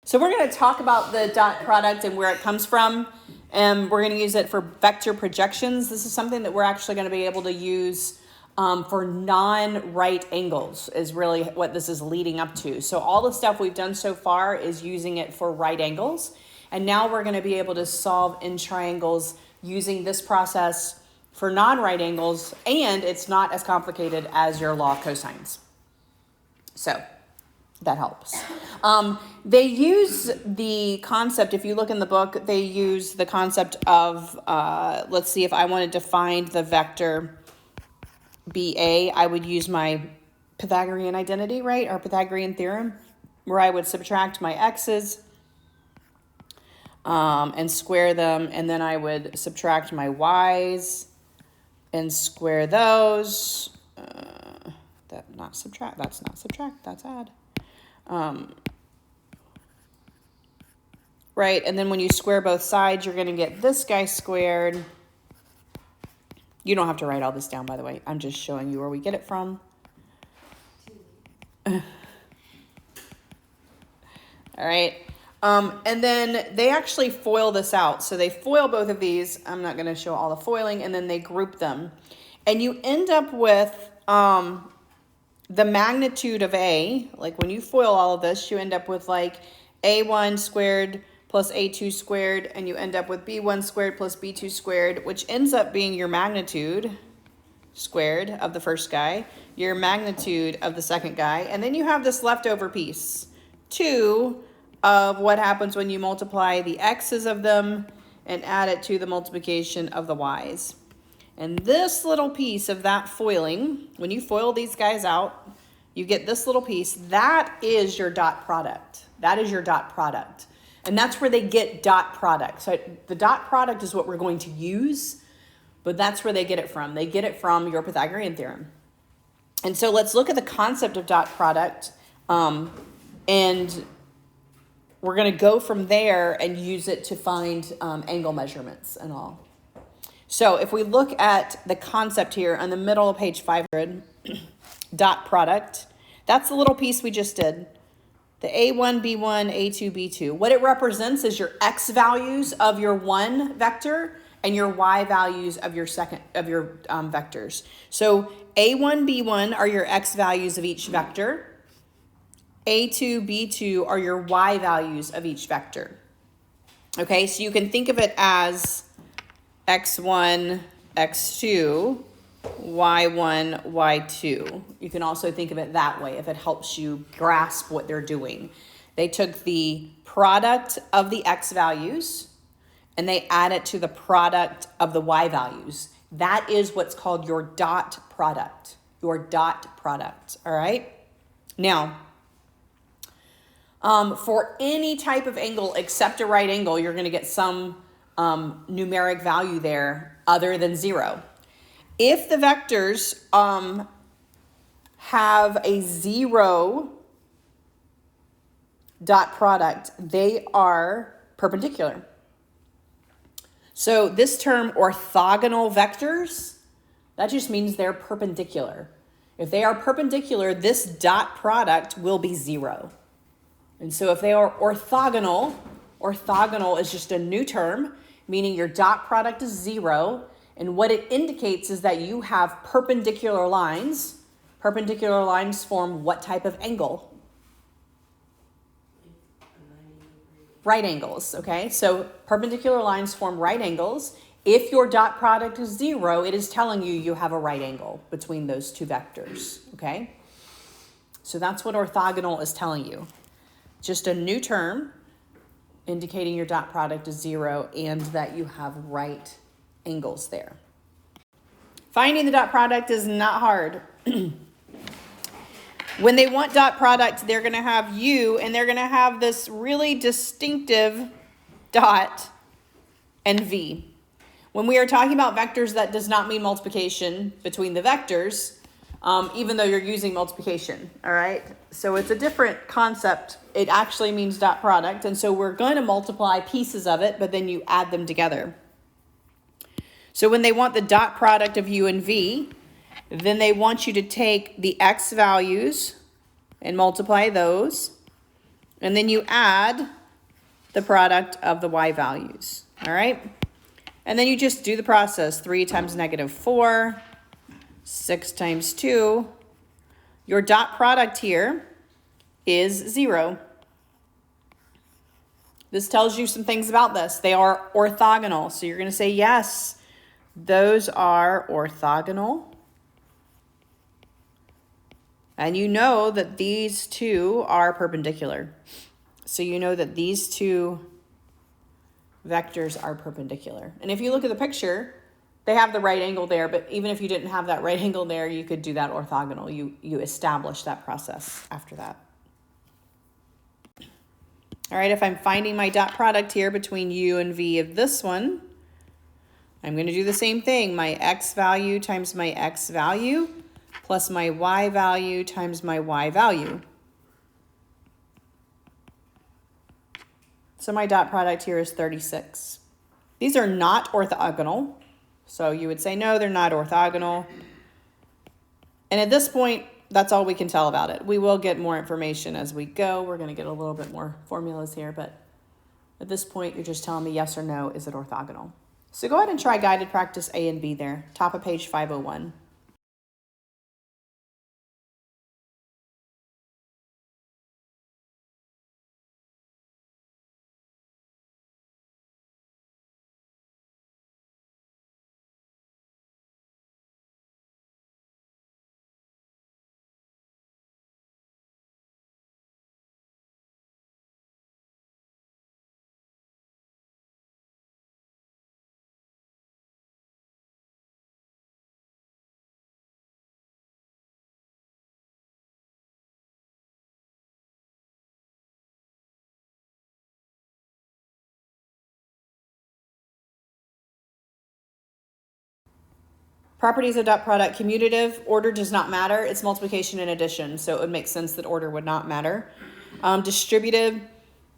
So we're going to talk about the dot product and where it comes from, and we're going to use it for vector projections. This is something that we're actually going to be able to use for non-right angles is really what this is leading up to. So all the stuff we've done so far is using it for right angles, and now we're going to be able to solve in triangles using this process for non-right angles, and it's not as complicated as your law of cosines. So that helps. They use the concept, if you look in the book, they use the concept of, let's see, if I wanted to find the vector BA, I would use my Pythagorean identity, right? Our Pythagorean theorem, where I would subtract my x's and square them, and then I would subtract my y's and square those. That's not subtract, that's add. Right, and then when you square both sides, you're going to get this guy squared. You don't have to write all this down, by the way. I'm just showing you where we get it from. All right, and then they actually FOIL this out. So they FOIL both of these. I'm not going to show all the foiling, and then they group them. And you end up with the magnitude of A, like when you FOIL all of this, you end up with like A1 squared plus A2 squared, and you end up with B1 squared plus B2 squared, which ends up being your magnitude squared of the first guy, your magnitude of the second guy, and then you have this leftover piece, 2 of what happens when you multiply the x's of them and add it to the multiplication of the y's. And this little piece of that foiling, when you FOIL these guys out, you get this little piece. That is your dot product. That is your dot product. And that's where they get dot product. So the dot product is what we're going to use, but that's where they get it from. They get it from your Pythagorean theorem. And so let's look at the concept of dot product, and we're going to go from there and use it to find angle measurements and all. So if we look at the concept here on the middle of page 500, dot product, that's the little piece we just did. The A1, B1, A2, B2. What it represents is your x values of your one vector and your y values of your vectors. So A1, B1 are your x values of each vector. A2, B2 are your y values of each vector. Okay, so you can think of it as x1, x2, y1, y2. You can also think of it that way if it helps you grasp what they're doing. They took the product of the x values and they add it to the product of the y values. That is what's called your dot product. Your dot product, all right? Now, for any type of angle except a right angle, you're going to get some numeric value there other than 0. If the vectors have a 0 dot product, they are perpendicular. So this term orthogonal vectors, that just means they're perpendicular. If they are perpendicular, this dot product will be 0. And so if they are orthogonal, orthogonal is just a new term, meaning your dot product is 0. And what it indicates is that you have perpendicular lines. Perpendicular lines form what type of angle? Right angles, okay? So perpendicular lines form right angles. If your dot product is 0, it is telling you you have a right angle between those two vectors, okay? So that's what orthogonal is telling you. Just a new term indicating your dot product is 0 and that you have right angles there. Finding the dot product is not hard. When they want dot product, they're going to have U, and they're going to have this really distinctive dot and V. When we are talking about vectors, that does not mean multiplication between the vectors, even though you're using multiplication, all right? So it's a different concept. It actually means dot product, and so we're going to multiply pieces of it, but then you add them together. So when they want the dot product of U and V, then they want you to take the x values and multiply those, and then you add the product of the y values, all right? And then you just do the process. 3 times -4, 6 times 2. Your dot product here is 0. This tells you some things about this. They are orthogonal. So you're going to say, yes, those are orthogonal. And you know that these two are perpendicular. So you know that these two vectors are perpendicular. And if you look at the picture, they have the right angle there, but even if you didn't have that right angle there, you could do that orthogonal. You establish that process after that. All right, if I'm finding my dot product here between u and v of this one, I'm going to do the same thing. My x value times my x value plus my y value times my y value. So my dot product here is 36. These are not orthogonal. So you would say, no, they're not orthogonal. And at this point, that's all we can tell about it. We will get more information as we go. We're going to get a little bit more formulas here, but at this point, you're just telling me yes or no, is it orthogonal? So go ahead and try guided practice A and B there, top of page 501. Properties of dot product: commutative, order does not matter. It's multiplication and addition, so it would make sense that order would not matter. Distributive,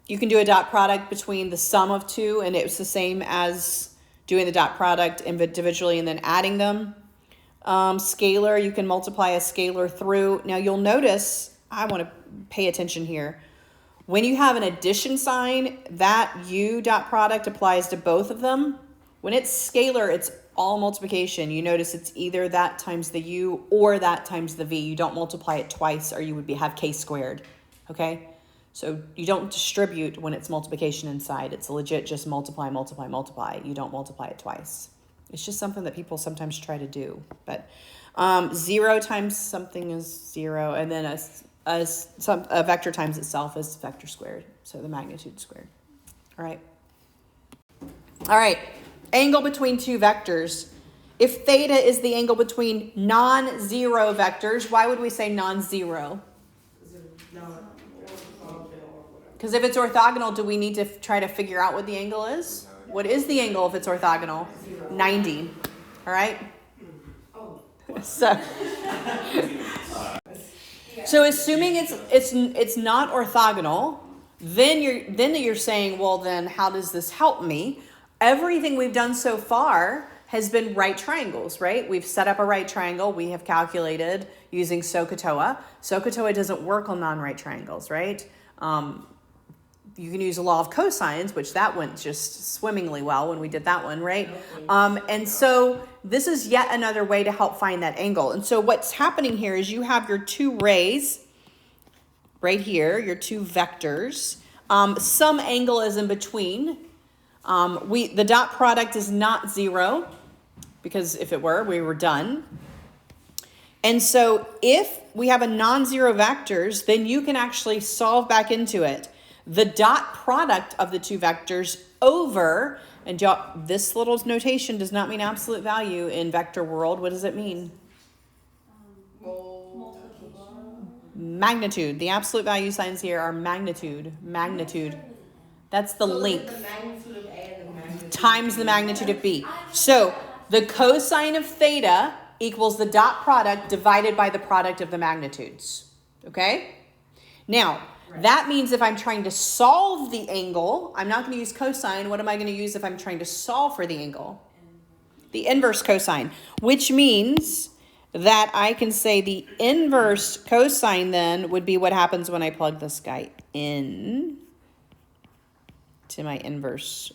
you can do a dot product between the sum of two, and it's the same as doing the dot product individually and then adding them. Scalar, you can multiply a scalar through. Now you'll notice, I want to pay attention here. When you have an addition sign, that u dot product applies to both of them. When it's scalar, it's all multiplication. You notice it's either that times the u or that times the v. You don't multiply it twice or you would have k squared, okay? So you don't distribute when it's multiplication inside. It's legit just multiply, multiply, multiply. You don't multiply it twice. It's just something that people sometimes try to do. But 0 times something is 0, and then a vector times itself is vector squared, so the magnitude squared. All right. All right. Angle between two vectors. If theta is the angle between non-zero vectors, why would we say non-zero? Because if it's orthogonal, do we need to try to figure out what the angle is? What is the angle if it's orthogonal? 90. All right? So assuming it's not orthogonal, then you're saying, well, then how does this help me? Everything we've done so far has been right triangles, right? We've set up a right triangle. We have calculated using SOHCAHTOA. SOHCAHTOA doesn't work on non-right triangles, right? You can use a law of cosines, which that went just swimmingly well when we did that one, right? And so this is yet another way to help find that angle. And so what's happening here is you have your two rays right here, your two vectors. Some angle is in between. The dot product is not 0, because if it were, we were done. And so if we have a non-zero vectors, then you can actually solve back into it. The dot product of the two vectors over, and this little notation does not mean absolute value in vector world. What does it mean? Magnitude. The absolute value signs here are magnitude. Magnitude. That's the length. Times the magnitude of b. So the cosine of theta equals the dot product divided by the product of the magnitudes. Okay? Now, that means if I'm trying to solve the angle, I'm not going to use cosine. What am I going to use if I'm trying to solve for the angle? The inverse cosine, which means that I can say the inverse cosine then would be what happens when I plug this guy in to my inverse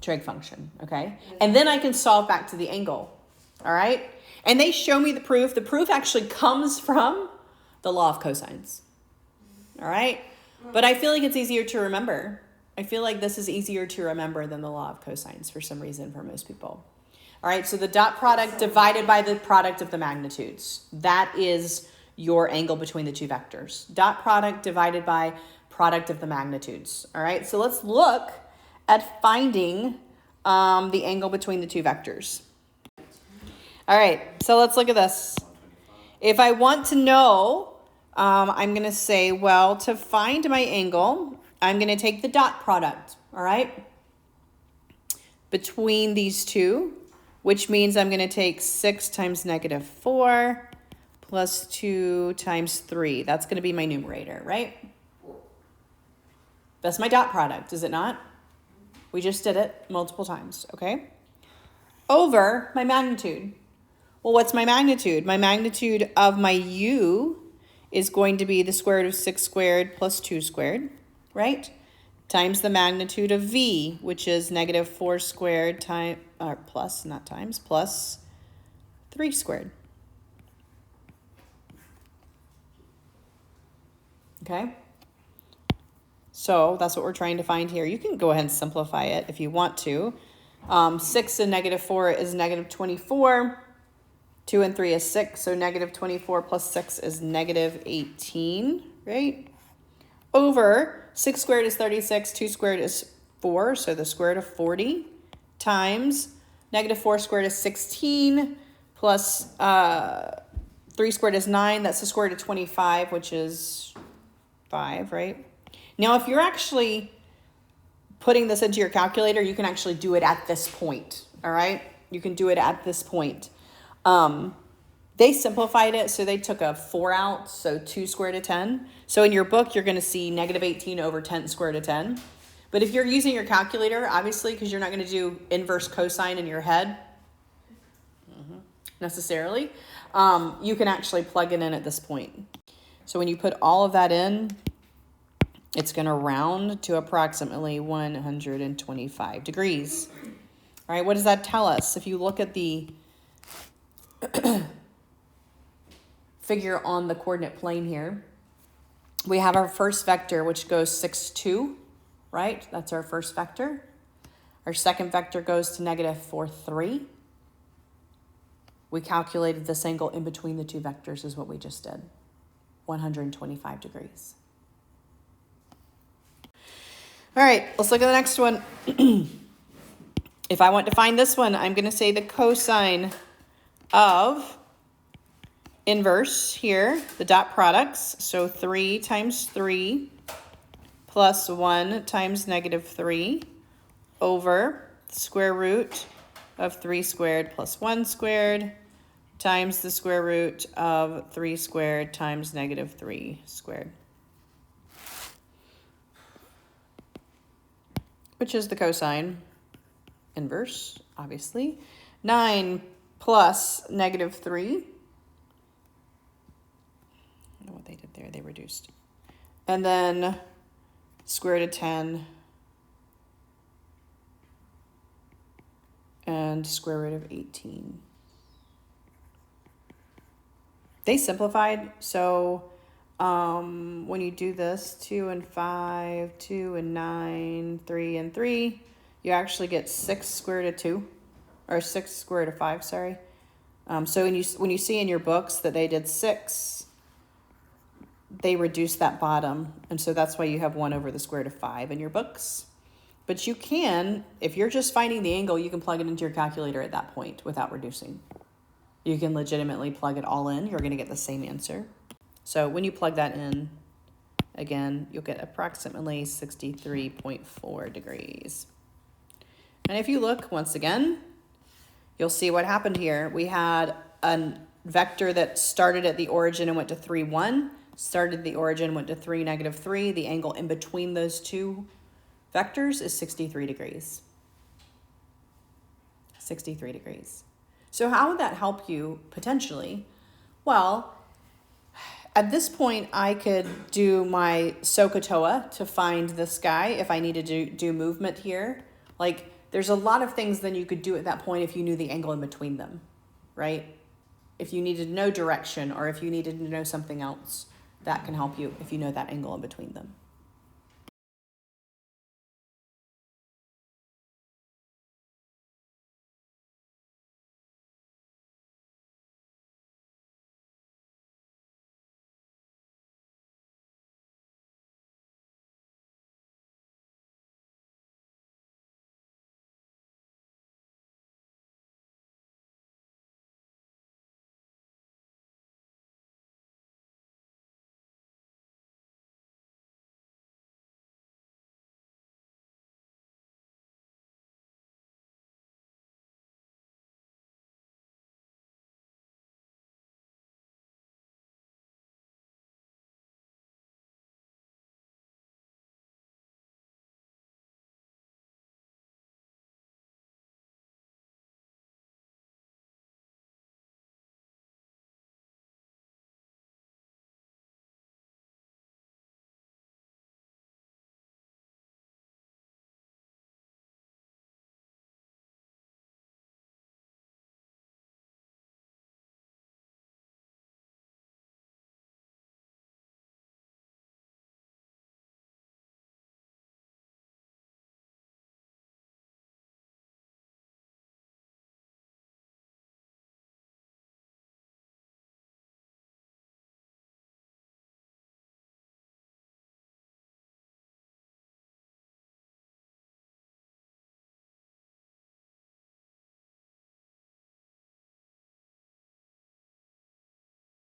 trig function, okay? And then I can solve back to the angle, all right? And they show me the proof. The proof actually comes from the law of cosines, all right? But I feel like it's easier to remember. I feel like this is easier to remember than the law of cosines for some reason for most people. All right, so the dot product divided by the product of the magnitudes. That is your angle between the two vectors. Dot product divided by product of the magnitudes. All right, so let's look at finding the angle between the two vectors. All right, so let's look at this. If I want to know, I'm going to say, well, to find my angle, I'm going to take the dot product, all right, between these two, which means I'm going to take 6 times -4 plus 2 times 3. That's going to be my numerator, right? That's my dot product, is it not? We just did it multiple times, okay? Over my magnitude. Well, what's my magnitude? My magnitude of my u is going to be the square root of 6 squared plus 2 squared, right? Times the magnitude of v, which is -4 squared times, plus, not times, plus 3 squared. Okay? So that's what we're trying to find here. You can go ahead and simplify it if you want to. 6 and -4 is -24. 2 and 3 is 6, so -24 plus 6 is -18, right? Over 6 squared is 36, 2 squared is 4, so the square root of 40, times -4 squared is 16, plus 3 squared is 9, that's the square root of 25, which is 5, right? Now, if you're actually putting this into your calculator, you can actually do it at this point, all right? You can do it at this point. They simplified it, so they took a 4 out, so 2 squared of 10. So in your book, you're going to see -18 over 10 squared of 10. But if you're using your calculator, obviously, because you're not going to do inverse cosine in your head necessarily, you can actually plug it in at this point. So when you put all of that in, it's going to round to approximately 125 degrees. All right, what does that tell us? If you look at the figure on the coordinate plane here, we have our first vector, which goes 6, 2, right? That's our first vector. Our second vector goes to -4, 3. We calculated this angle in between the two vectors is what we just did, 125 degrees. All right, let's look at the next one. If I want to find this one, I'm going to say the cosine of inverse here, the dot products. So 3 times 3 plus 1 times -3 over the square root of 3 squared plus 1 squared times the square root of 3 squared times -3 squared, which is the cosine inverse, obviously. 9 plus -3. I don't know what they did there. They reduced. And then square root of 10 and square root of 18. They simplified, so when you do this, 2 and 5, 2 and 9, 3 and 3, you actually get 6 square root of 2, or 6 square root of 5, sorry. So when you see in your books that they did 6, they reduced that bottom, and so that's why you have 1 over the square root of 5 in your books. But you can, if you're just finding the angle, you can plug it into your calculator at that point without reducing. You can legitimately plug it all in. You're going to get the same answer. So when you plug that in, again, you'll get approximately 63.4 degrees. And if you look once again, you'll see what happened here. We had a vector that started at the origin and went to 3, 1, started the origin, went to 3, -3. The angle in between those two vectors is 63 degrees. 63 degrees. So how would that help you potentially? Well, At this point, I could do my SOHCAHTOA to find this guy if I needed to do movement here. Like, there's a lot of things then you could do at that point if you knew the angle in between them, right? If you needed to know direction or if you needed to know something else, that can help you if you know that angle in between them.